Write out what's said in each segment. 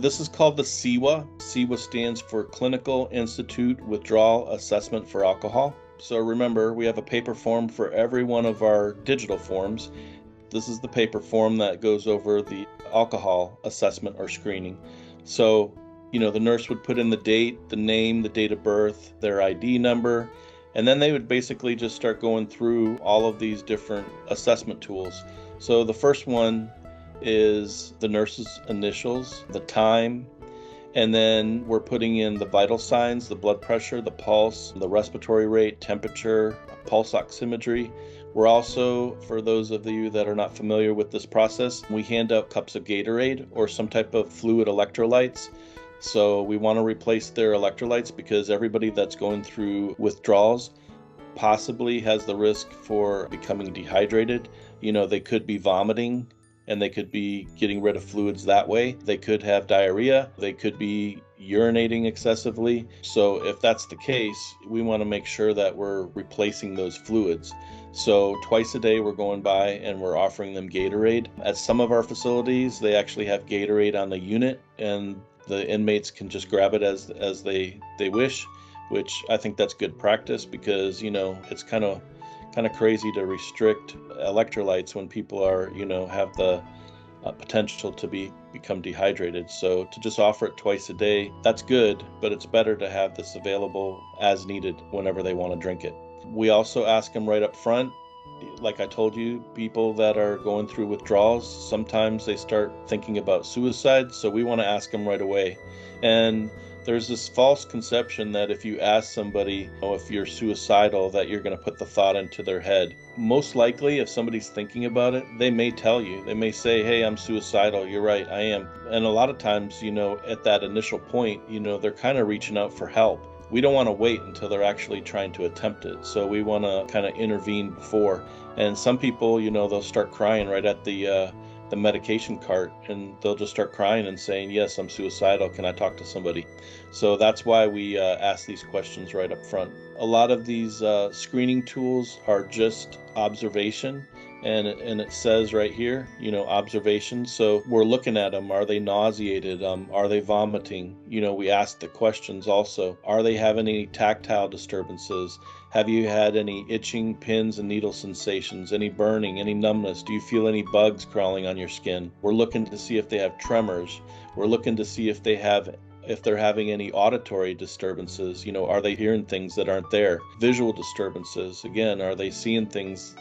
This is called the CWIA. CWIA stands for Clinical Institute Withdrawal Assessment for Alcohol. So remember, we have a paper form for every one of our digital forms. This is the paper form that goes over the alcohol assessment or screening. So, the nurse would put in the date, the name, the date of birth, their ID number, and then they would basically just start going through all of these different assessment tools. So the first one is the nurse's initials, the time, and then we're putting in the vital signs, the blood pressure, the pulse, the respiratory rate, temperature, pulse oximetry. We're also, for those of you that are not familiar with this process, we hand out cups of Gatorade or some type of fluid electrolytes. So we want to replace their electrolytes because everybody that's going through withdrawals possibly has the risk for becoming dehydrated. They could be vomiting and they could be getting rid of fluids that way. They could have diarrhea. They could be urinating excessively. So if that's the case, we want to make sure that we're replacing those fluids. So twice a day we're going by and we're offering them Gatorade. At some of our facilities, they actually have Gatorade on the unit and the inmates can just grab it as they wish, which I think that's good practice because, it's kind of crazy to restrict electrolytes when people are, have the potential to become dehydrated. So to just offer it twice a day, that's good, but it's better to have this available as needed whenever they want to drink it. We also ask them right up front, like I told you, people that are going through withdrawals, sometimes they start thinking about suicide, so we want to ask them right away. And there's this false conception that if you ask somebody, if you're suicidal, that you're going to put the thought into their head. Most likely, if somebody's thinking about it, they may tell you. They may say, hey, I'm suicidal. You're right, I am. And a lot of times, at that initial point, they're kind of reaching out for help. We don't want to wait until they're actually trying to attempt it. So we want to kind of intervene before. And some people, they'll start crying right at the medication cart, and they'll just start crying and saying, yes, I'm suicidal, can I talk to somebody? So that's why we ask these questions right up front. A lot of these screening tools are just observation, and it says right here, observation. So we're looking at them. Are they nauseated? Are they vomiting? We ask the questions also. Are they having any tactile disturbances? Have you had any itching, pins and needle sensations, any burning, any numbness? Do you feel any bugs crawling on your skin? We're looking to see if they have tremors. We're looking to see if they're having any auditory disturbances. Are they hearing things that aren't there? Visual disturbances, again, are they seeing things,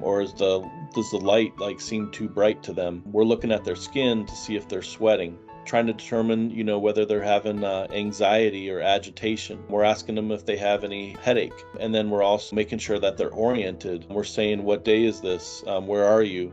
or does the light seem too bright to them? We're looking at their skin to see if they're sweating, trying to determine, whether they're having anxiety or agitation. We're asking them if they have any headache. And then we're also making sure that they're oriented. We're saying, what day is this? Where are you?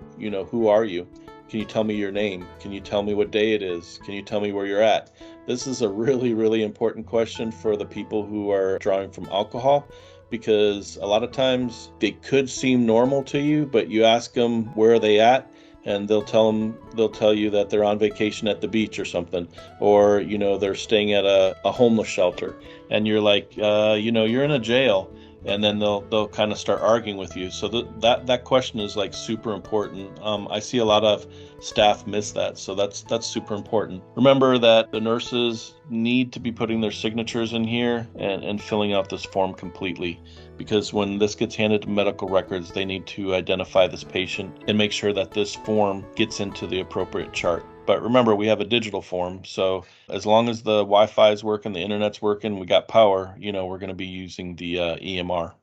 Who are you? Can you tell me your name? Can you tell me what day it is? Can you tell me where you're at? This is a really, really important question for the people who are drawing from alcohol, because a lot of times they could seem normal to you, but you ask them where are they at, and they'll tell you that they're on vacation at the beach or something, or they're staying at a homeless shelter, and you're like, you're in a jail. And then they'll kind of start arguing with you. So that question is super important. I see a lot of staff miss that, so that's super important. Remember that the nurses need to be putting their signatures in here and filling out this form completely, because when this gets handed to medical records, they need to identify this patient and make sure that this form gets into the appropriate chart. But remember, we have a digital form, so as long as the Wi-Fi is working, the internet's working, we got power, we're going to be using the EMR.